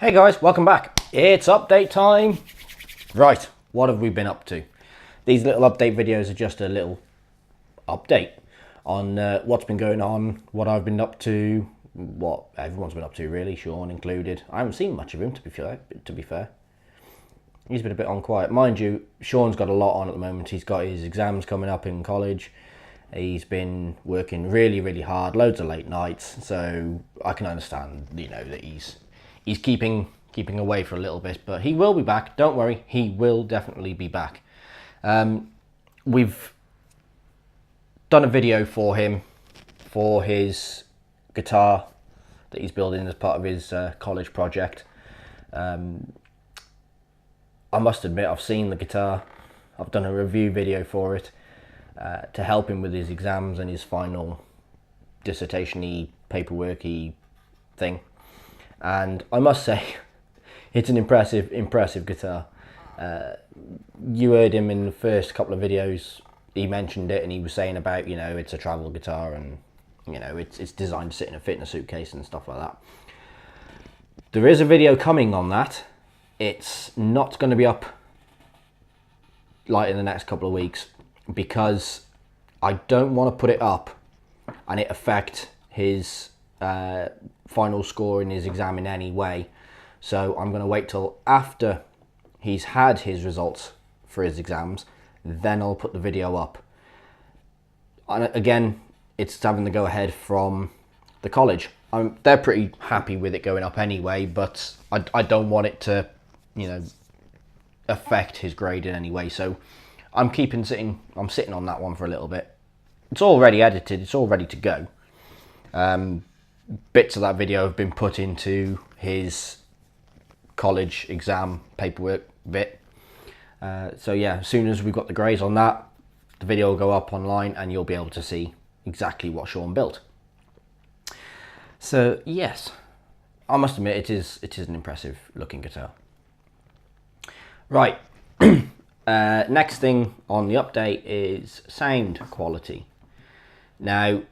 Hey guys, welcome back. It's update time. Right, what have we been up to? These little update videos are just a little update on what's been going on, what I've been up to, what everyone's been up to really, Sean included. I haven't seen much of him to be fair. He's been a bit on quiet. Mind you, Sean's got a lot on at the moment. He's got his exams coming up in college. He's been working really hard, loads of late nights, so I can understand, that he's keeping away for a little bit, but he will be back. Don't worry, he will definitely be back. We've done a video for him for his guitar that he's building as part of his college project. I must admit, I've seen the guitar. I've done a review video for it to help him with his exams and his final dissertation-y, paperwork-y thing. And I must say, it's an impressive guitar. You heard him in the first couple of videos. He mentioned it, and he was saying about, it's a travel guitar, and it's designed to sit in a fitness suitcase and stuff like that. There is a video coming on that. It's not going to be up like in the next couple of weeks because I don't want to put it up and it affect his final score in his exam in any way. So I'm going to wait till after he's had his results for his exams, then I'll put the video up. And again, it's having the go ahead from the college. They're pretty happy with it going up anyway, but I don't want it to, affect his grade in any way. So I'm sitting on that one for a little bit. It's already edited, it's all ready to go. Bits of that video have been put into his college exam paperwork bit. So yeah, as soon as we've got the grades on that, the video will go up online and you'll be able to see exactly what Sean built. So yes, I must admit it is an impressive looking guitar. Right, next thing on the update is sound quality. Now,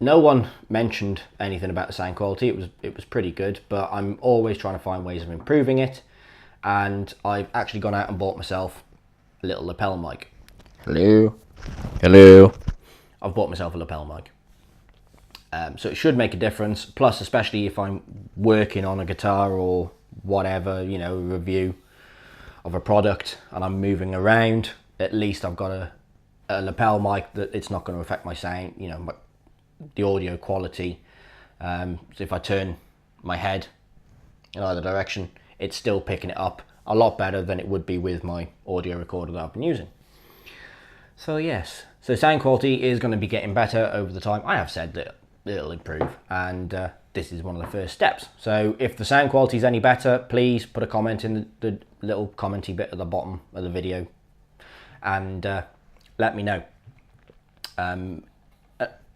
no one mentioned anything about the sound quality. It was pretty good, but I'm always trying to find ways of improving it. And I've actually gone out and bought myself a little lapel mic. Hello. I've bought myself a lapel mic. So it should make a difference. Plus, especially if I'm working on a guitar or whatever, a review of a product and I'm moving around, at least I've got a lapel mic that it's not going to affect my sound, the audio quality. So if I turn my head in either direction, it's still picking it up a lot better than it would be with my audio recorder that I've been using. So yes, so sound quality is going to be getting better over the time. I have said that it'll improve, and this is one of the first steps. So if the sound quality is any better, please put a comment in the little commenty bit at the bottom of the video and let me know.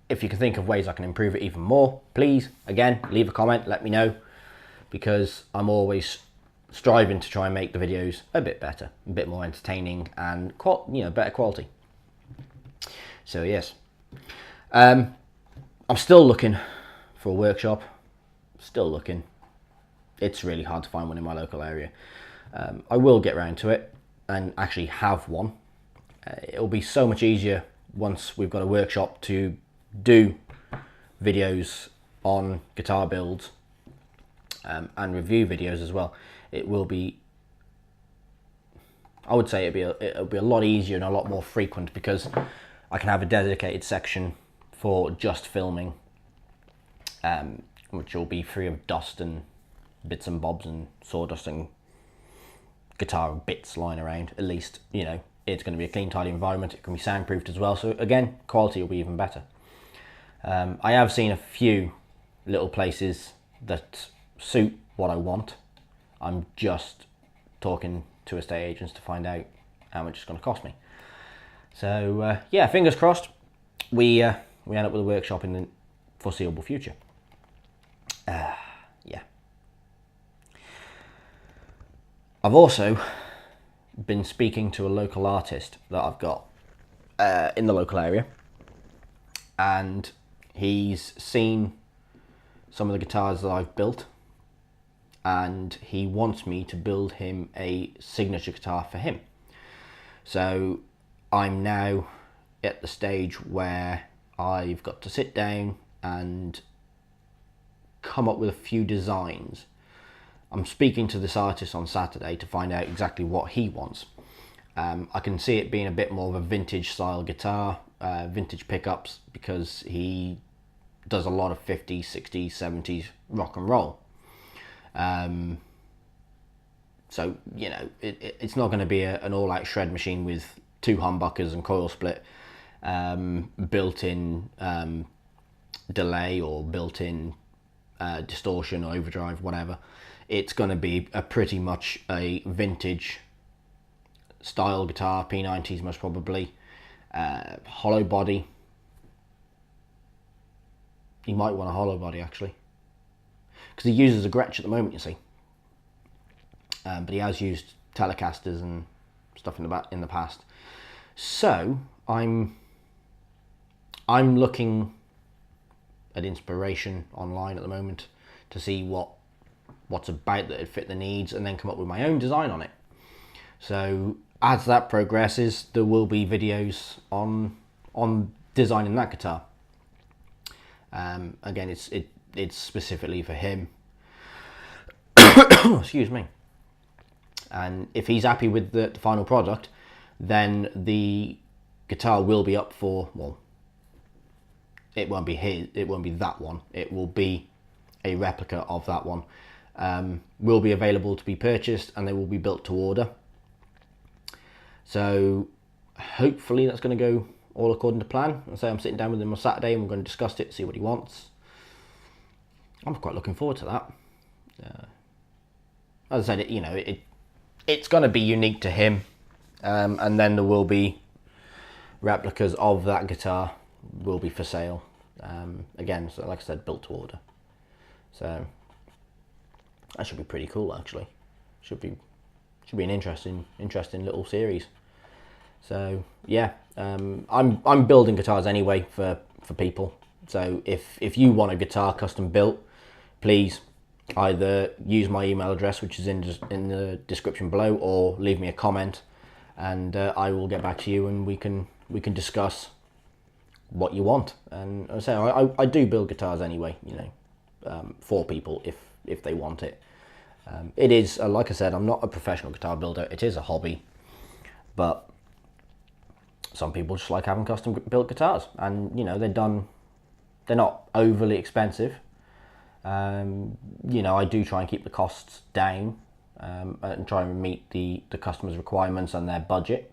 If you can think of ways I can improve it even more, please, again, leave a comment, let me know, because I'm always striving to try and make the videos a bit better, a bit more entertaining, and better quality. So yes, I'm still looking for a workshop. Still looking. It's really hard to find one in my local area. I will get round to it and actually have one. It'll be so much easier once we've got a workshop to do videos on guitar builds and review videos as well. It will be, I would say it'll be a lot easier and a lot more frequent because I can have a dedicated section for just filming, which will be free of dust and bits and bobs and sawdust and guitar bits lying around. At least, it's going to be a clean, tidy environment. It can be soundproofed as well. So again, quality will be even better. I have seen a few little places that suit what I want. I'm just talking to estate agents to find out how much it's going to cost me. So yeah, fingers crossed we end up with a workshop in the foreseeable future. Yeah. I've also been speaking to a local artist that I've got in the local area, and he's seen some of the guitars that I've built and he wants me to build him a signature guitar for him. So I'm now at the stage where I've got to sit down and come up with a few designs. I'm speaking to this artist on Saturday to find out exactly what he wants. I can see it being a bit more of a vintage style guitar, vintage pickups, because he does a lot of 50s, 60s, 70s rock and roll. So, you know, it's not going to be an all-out shred machine with 2 humbuckers and coil split, built-in delay or built-in distortion or overdrive, whatever. It's going to be pretty much a vintage style guitar, P90s most probably, hollow body. He might want a hollow body actually, because he uses a Gretsch at the moment, you see. But he has used Telecasters and stuff in the past. So I'm looking at inspiration online at the moment to see what's about that would fit the needs, and then come up with my own design on it. So as that progresses, there will be videos on designing that guitar. Again, it's specifically for him. Excuse me. And if he's happy with the final product, then the guitar will be up for, well, it won't be that one. It will be a replica of that one. Will be available to be purchased, and they will be built to order. So hopefully that's going to go all according to plan. I say I'm sitting down with him on Saturday and we're going to discuss it, see what he wants. I'm quite looking forward to that. As I said, you know, it's going to be unique to him, and then there will be replicas of that guitar will be for sale. Again, so like I said, built to order. So that should be pretty cool, actually. Should be an interesting little series. So yeah, I'm building guitars anyway for people. So if you want a guitar custom built, please either use my email address, which is in the description below, or leave me a comment, and I will get back to you, and we can discuss what you want. And I say I do build guitars anyway, you know, for people if they want it. It is, like I said, I'm not a professional guitar builder. It is a hobby, but some people just like having custom built guitars, and you know, they're not overly expensive. You know, I do try and keep the costs down, and try and meet the customer's requirements and their budget.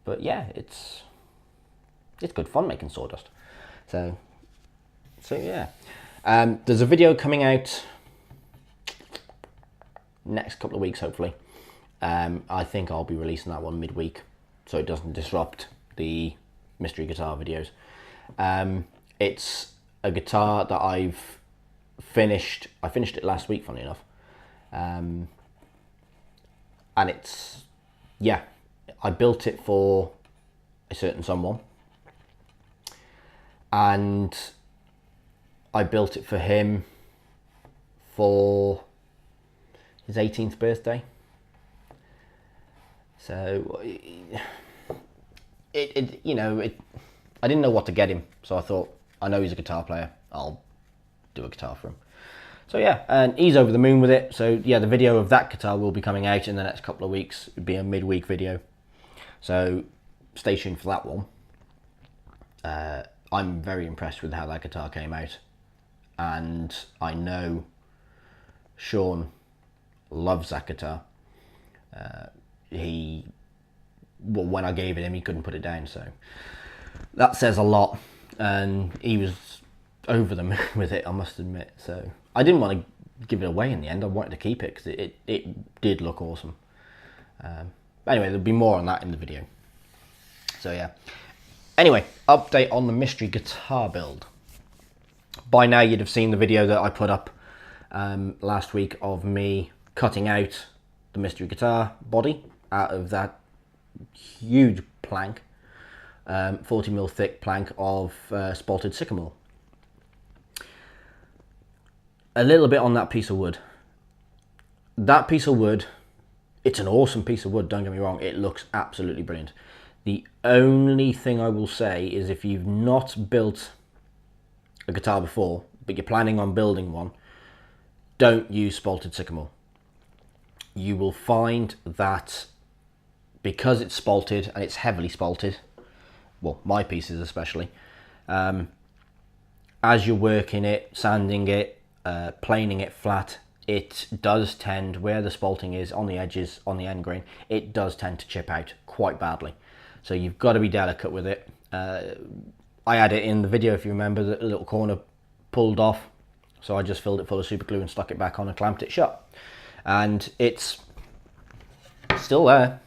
But yeah, it's good fun making sawdust. So yeah, there's a video coming out next couple of weeks, hopefully. I think I'll be releasing that one midweek, so it doesn't disrupt the mystery guitar videos. It's a guitar that I've finished. I finished it last week, funny enough. And it's, yeah, I built it for a certain someone, and I built it for him for his 18th birthday. So you know, I didn't know what to get him, so I thought, I know he's a guitar player, I'll do a guitar for him. So yeah, and he's over the moon with it. So yeah, the video of that guitar will be coming out in the next couple of weeks. It'll be a midweek video, so stay tuned for that one. I'm very impressed with how that guitar came out, and I know Sean loves that guitar. Well, when I gave it him, he couldn't put it down, so that says a lot, and he was over the moon with it, I must admit. So I didn't want to give it away in the end. I wanted to keep it because it did look awesome. Anyway, there'll be more on that in the video. So yeah. Anyway, update on the mystery guitar build. By now you'd have seen the video that I put up last week of me cutting out the mystery guitar body out of that huge plank, 40mm thick plank of spalted sycamore. A little bit on that piece of wood. that piece of wood, it's an awesome piece of wood, don't get me wrong, it looks absolutely brilliant. The only thing I will say is if you've not built a guitar before, but you're planning on building one, don't use spalted sycamore. You will find that because it's spalted, and it's heavily spalted, well, my pieces especially, as you're working it, sanding it, planing it flat, it does tend, where the spalting is on the edges, on the end grain, it does tend to chip out quite badly. So you've got to be delicate with it. I had it in the video, if you remember, the little corner pulled off. So I just filled it full of super glue and stuck it back on and clamped it shut. And it's still there.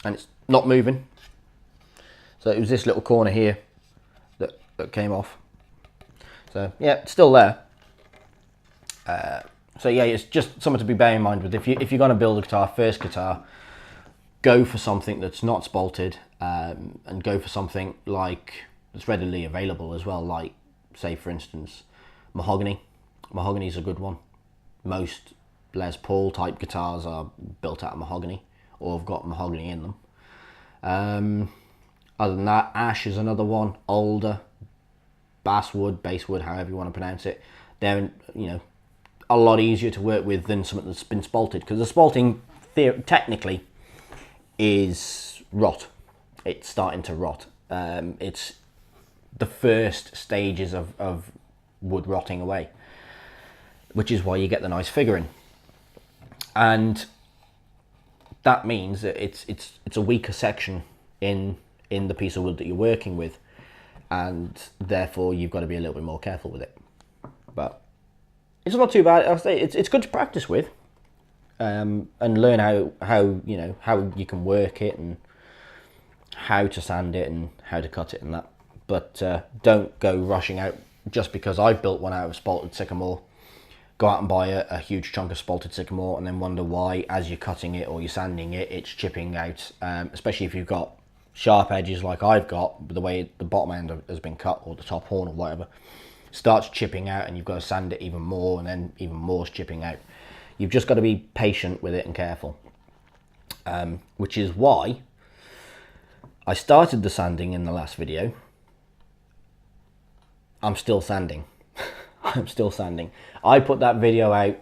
And it's not moving. So it was this little corner here that came off. So yeah, it's still there. So yeah, it's just something to be bear in mind with. If you're going to build a guitar, first guitar, go for something that's not spalted, and go for something like that's readily available as well. Like, say for instance, mahogany. Mahogany is a good one. Most Les Paul type guitars are built out of mahogany or have got mahogany in them. Other than that, ash is another one. Alder, basswood, basswood, however you want to pronounce it. They're, you know, a lot easier to work with than something that's been spalted, because the spalting technically is rot. It's starting to rot. It's the first stages of wood rotting away, which is why you get the nice figuring. And that means that it's a weaker section in the piece of wood that you're working with, and therefore you've got to be a little bit more careful with it. But it's not too bad. I'll say it's good to practice with, and learn how you can work it and how to sand it and how to cut it and that. But don't go rushing out just because I built one out of spalted sycamore. Go out and buy a huge chunk of spalted sycamore and then wonder why, as you're cutting it or you're sanding it, it's chipping out. Especially if you've got sharp edges like I've got, the way the bottom end has been cut, or the top horn or whatever, starts chipping out, and you've got to sand it even more, and then even more is chipping out. You've just got to be patient with it and careful, which is why I started the sanding in the last video. I'm still sanding. I'm still sanding. I put that video out,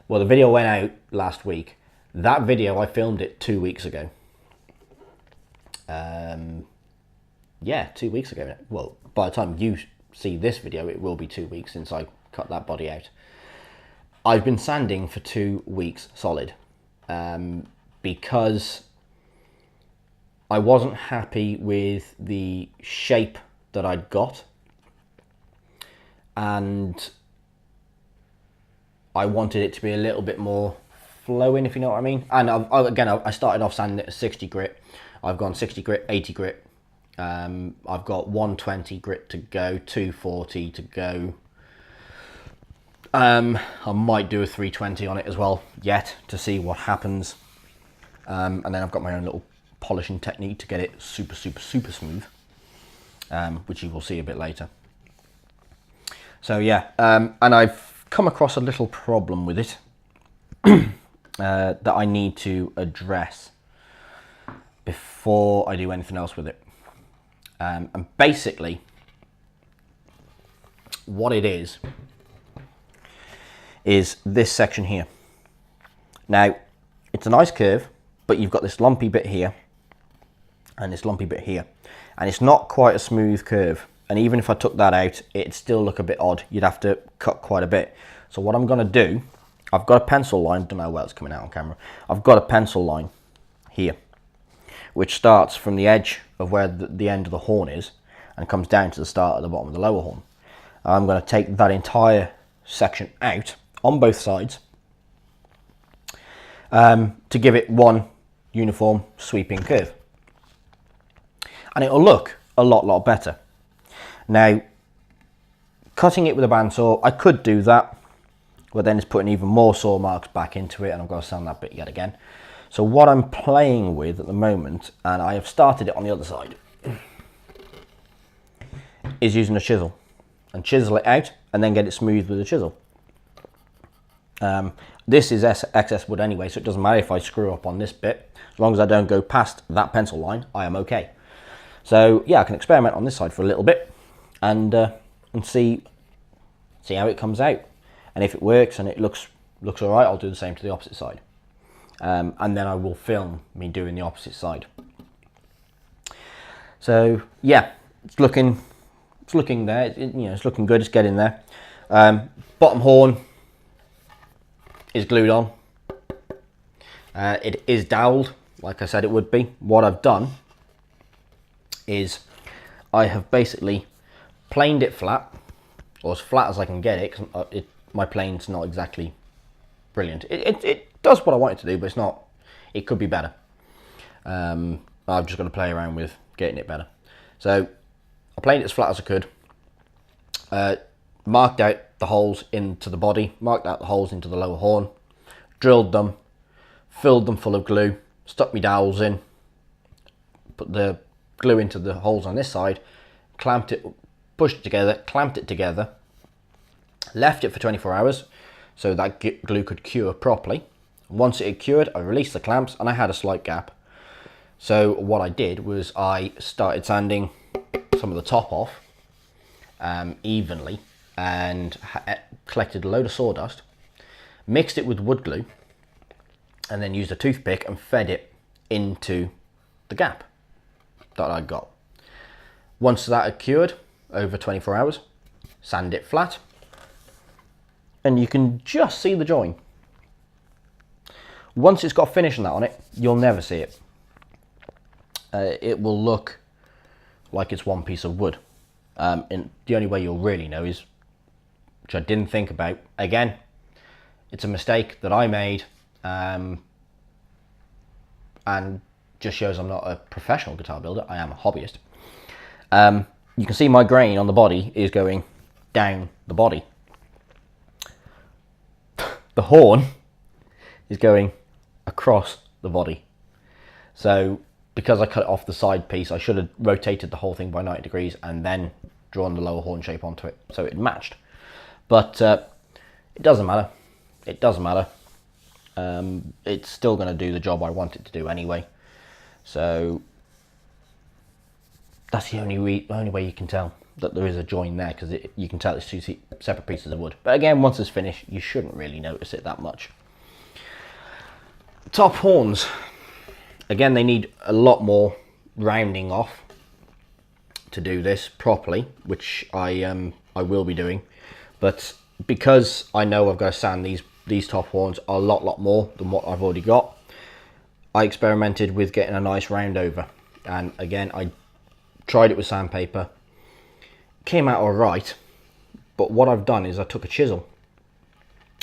well, the video went out last week. That video, I filmed it 2 weeks ago. Yeah, 2 weeks ago. Well, by the time you see this video, it will be 2 weeks since I cut that body out. I've been sanding for 2 weeks solid, because I wasn't happy with the shape that I'd got, and I wanted it to be a little bit more flowing, if you know what I mean. And I started off sanding it at 60 grit. I've gone 60 grit, 80 grit. I've got 120 grit to go, 240 to go. I might do a 320 on it as well yet to see what happens. And then I've got my own little polishing technique to get it super smooth, which you will see a bit later. So yeah, and I've come across a little problem with it that I need to address before I do anything else with it. And basically, what it is this section here. Now, it's a nice curve, but you've got this lumpy bit here and this lumpy bit here, and it's not quite a smooth curve. And even if I took that out, it'd still look a bit odd. You'd have to cut quite a bit. So what I'm going to do, I've got a pencil line. Don't know where it's coming out on camera. I've got a pencil line here, which starts from the edge of where the end of the horn is and comes down to the start at the bottom of the lower horn. I'm going to take that entire section out on both sides, to give it one uniform sweeping curve. And it'll look a lot better. Now, cutting it with a bandsaw, I could do that, but then it's putting even more saw marks back into it, and I've got to sand that bit yet again. So what I'm playing with at the moment, and I have started it on the other side, is using a chisel, and chisel it out and then get it smooth with a chisel. This is excess wood anyway, so it doesn't matter if I screw up on this bit. As long as I don't go past that pencil line, I am okay. So yeah, I can experiment on this side for a little bit and see how it comes out. And if it works and it looks all right, I'll do the same to the opposite side. And then I will film me doing the opposite side. So yeah, it's looking there. It's looking good. It's getting there. Bottom horn is glued on. It is doweled, like I said it would be. What I've done is I have basically planed it flat, or as flat as I can get it, because my plane's not exactly brilliant. It does what I want it to do, but it's not. It could be better. I've just got to play around with getting it better. So I planed it as flat as I could. Marked out the holes into the body, marked out the holes into the lower horn, drilled them, filled them full of glue, stuck my dowels in, put the glue into the holes on this side, clamped it, pushed it together, clamped it together, left it for 24 hours so that glue could cure properly. Once it had cured, I released the clamps and I had a slight gap. So what I did was I started sanding some of the top off evenly and collected a load of sawdust, mixed it with wood glue, and then used a toothpick and fed it into the gap that I got. Once that had cured over 24 hours, sand it flat, and you can just see the join. Once it's got finish on that on it, you'll never see it. It will look like it's one piece of wood. And the only way you'll really know is, which I didn't think about, again, it's a mistake that I made, and just shows I'm not a professional guitar builder. I am a hobbyist. You can see my grain on the body is going down the body. The horn is going across the body. So because I cut it off the side piece, I should have rotated the whole thing by 90 degrees and then drawn the lower horn shape onto it so it matched. But it doesn't matter. It doesn't matter. It's still going to do the job I want it to do anyway. So that's the only way you can tell that there is a join there, because you can tell it's two separate pieces of wood. But again, once it's finished, you shouldn't really notice it that much. Top horns. Again, they need a lot more rounding off to do this properly, which I will be doing. But because I know I've got to sand these top horns a lot more than what I've already got, I experimented with getting a nice round over. And again, I tried it with sandpaper. Came out alright, but what I've done is I took a chisel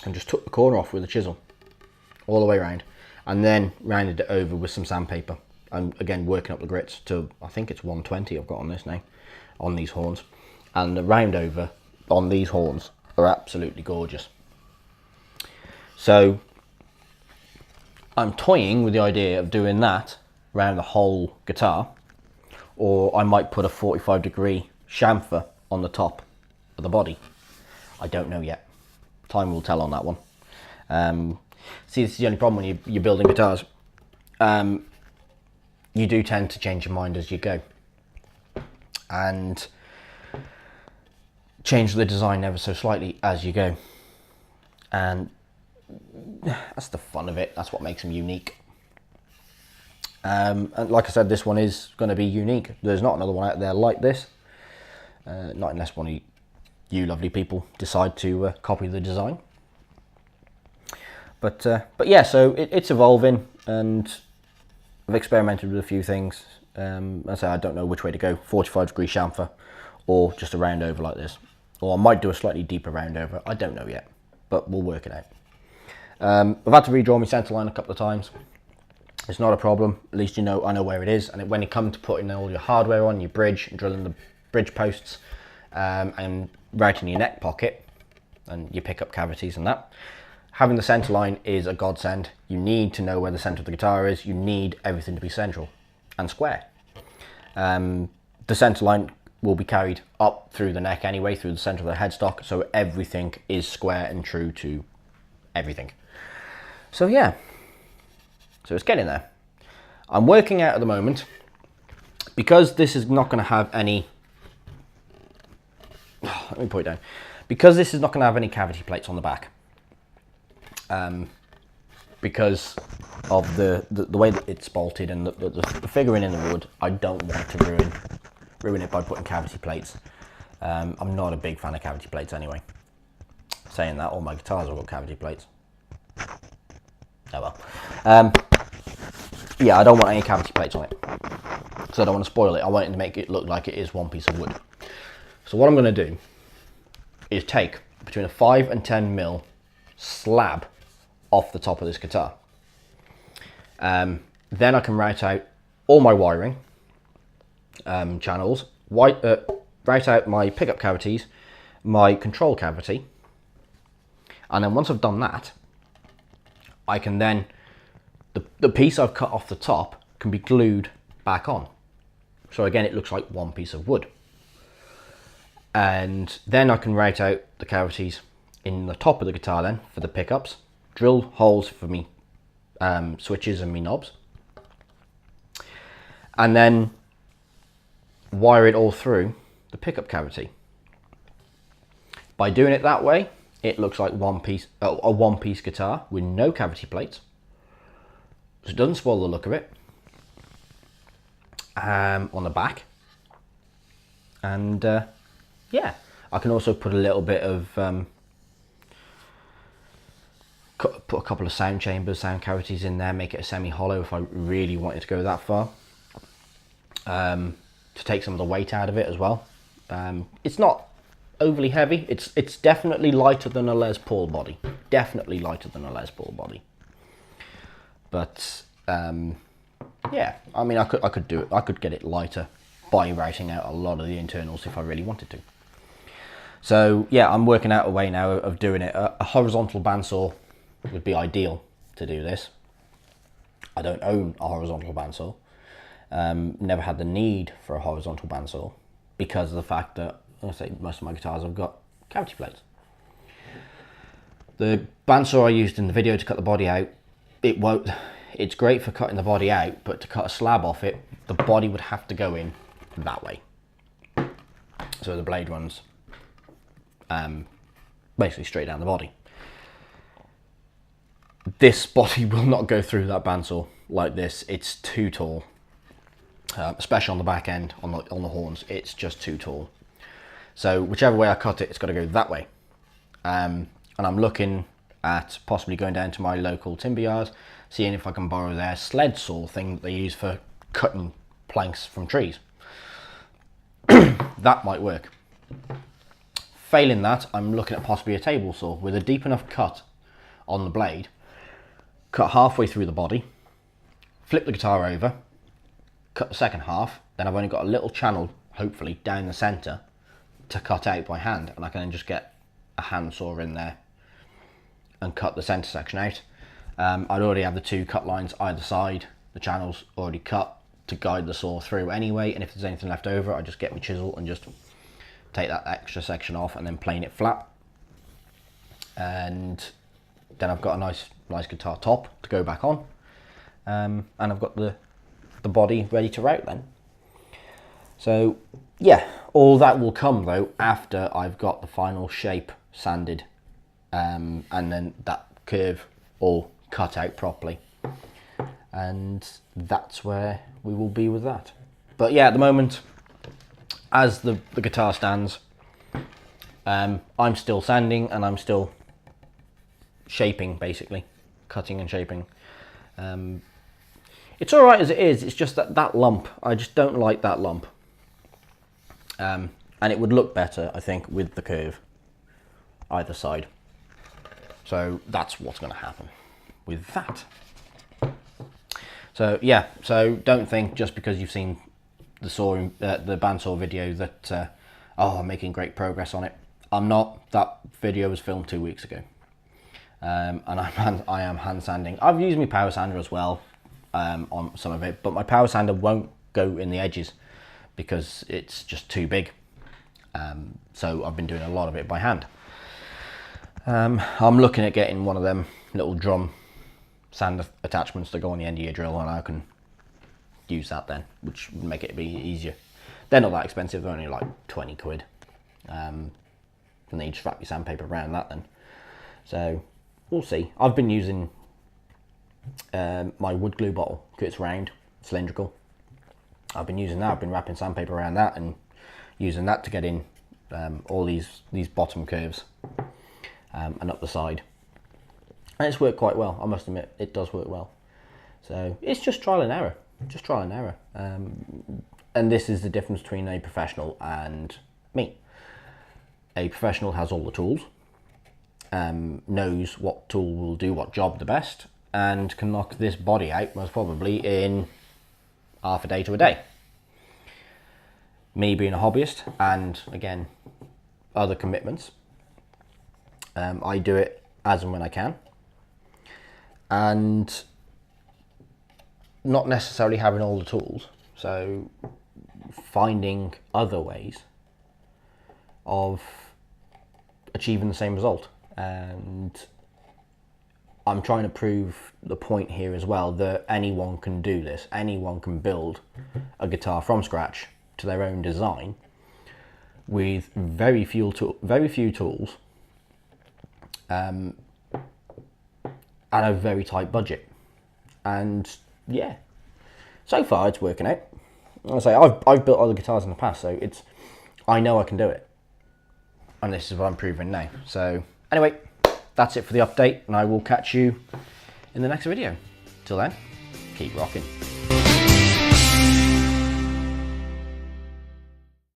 and just took the corner off with a chisel all the way around, and then rounded it over with some sandpaper. I'm again working up the grits to, I think it's 120 I've got on this now, on these horns. And the round over on these horns are absolutely gorgeous. So I'm toying with the idea of doing that around the whole guitar, or I might put a 45-degree chamfer on the top of the body. I don't know yet. Time will tell on that one. See, this is the only problem when you're building guitars. You do tend to change your mind as you go, and change the design ever so slightly as you go. And that's the fun of it. That's what makes them unique. And like I said, this one is going to be unique. There's not another one out there like this. Not unless one of you lovely people decide to copy the design. But yeah, so it's evolving, and I've experimented with a few things. I say I don't know which way to go, 45-degree chamfer or just a round over like this. Or I might do a slightly deeper round over. I don't know yet, but we'll work it out. I've had to redraw my centre line a couple of times. It's not a problem. At least I know where it is. And when you come to putting all your hardware on, your bridge, and drilling the bridge posts, and right in your neck pocket, and your pickup cavities and that, having the centre line is a godsend. You need to know where the centre of the guitar is. You need everything to be central and square. The centre line will be carried up through the neck anyway, through the centre of the headstock, so everything is square and true to everything. So yeah, so it's getting there. I'm working out at the moment, because this is not going to have any, let me put it down, because this is not going to have any cavity plates on the back, because of the way that it's bolted and the figuring in the wood, I don't want to ruin it by putting cavity plates. I'm not a big fan of cavity plates anyway. Saying that, all my guitars have got cavity plates. Oh well. Yeah, I don't want any cavity plates on it, because I don't want to spoil it. I want it to make it look like it is one piece of wood. So what I'm going to do is take between a 5 and 10 mil slab off the top of this guitar. Then I can write out all my wiring channels, write out my pickup cavities, my control cavity, and then once I've done that, I can then, the piece I've cut off the top can be glued back on. So again, it looks like one piece of wood. And then I can write out the cavities in the top of the guitar then for the pickups, drill holes for me switches and me knobs, and then wire it all through the pickup cavity. By doing it that way, it looks like a one-piece guitar with no cavity plates, so it doesn't spoil the look of it on the back. And yeah, I can also put a little bit of put a couple of sound chambers, sound cavities in there, make it a semi-hollow if I really wanted to go that far, to take some of the weight out of it as well. It's not overly heavy. It's definitely lighter than a Les Paul body. Definitely lighter than a Les Paul body. But yeah, I mean, I could do it. I could get it lighter by writing out a lot of the internals if I really wanted to. So yeah, I'm working out a way now of doing it. A horizontal bandsaw would be ideal to do this. I don't own a horizontal bandsaw. Never had the need for a horizontal bandsaw because of the fact that, I say, most of my guitars have got cavity plates. The bandsaw I used in the video to cut the body out, it's great for cutting the body out, but to cut a slab off it, the body would have to go in that way. So the blade runs basically straight down the body. This body will not go through that bandsaw like this. It's too tall, especially on the back end, on the horns. It's just too tall. So whichever way I cut it, it's got to go that way. And I'm looking at possibly going down to my local timber yard, seeing if I can borrow their sled saw thing that they use for cutting planks from trees. That might work. Failing that, I'm looking at possibly a table saw with a deep enough cut on the blade, cut halfway through the body, flip the guitar over, cut the second half, then I've only got a little channel, hopefully, down the centre to cut out by hand, and I can then just get a hand saw in there and cut the centre section out. I'd already have the two cut lines either side, the channels already cut to guide the saw through anyway, and if there's anything left over, I just get my chisel and just take that extra section off and then plane it flat. And then I've got a nice guitar top to go back on, and I've got the body ready to route then. So yeah, all that will come though after I've got the final shape sanded, and then that curve all cut out properly, and that's where we will be with that. But yeah, at the moment, as the guitar stands, I'm still sanding and I'm still shaping, basically cutting and shaping. It's all right as it is. It's just that lump, I just don't like that lump, and it would look better, I think, with the curve either side. So that's what's going to happen with that. So yeah, so don't think just because you've seen the bandsaw video that oh, I'm making great progress on it. I'm not. That video was filmed 2 weeks ago, and I am hand sanding. I've used my power sander as well on some of it, but my power sander won't go in the edges because it's just too big. So I've been doing a lot of it by hand. I'm looking at getting one of them little drum sand attachments to go on the end of your drill, and I can use that then, which would make it a bit easier. They're not that expensive, they're only like 20 quid. And then you just wrap your sandpaper around that then. So we'll see. I've been using my wood glue bottle because it's round, cylindrical. I've been using that. I've been wrapping sandpaper around that and using that to get in all these bottom curves and up the side. And it's worked quite well. I must admit, it does work well. So it's just trial and error. Just trial and error. And this is the difference between a professional and me. A professional has all the tools, knows what tool will do what job the best, and can knock this body out most probably in half a day to a day. Me being a hobbyist, and again, other commitments, I do it as and when I can, and not necessarily having all the tools, so finding other ways of achieving the same result. And I'm trying to prove the point here as well that anyone can do this. Anyone can build a guitar from scratch to their own design with very few tools and a very tight budget. And yeah, so far it's working out. I'll say I've built other guitars in the past, so I know I can do it, and this is what I'm proving now. So anyway, that's it for the update, and I will catch you in the next video. Till then, keep rocking.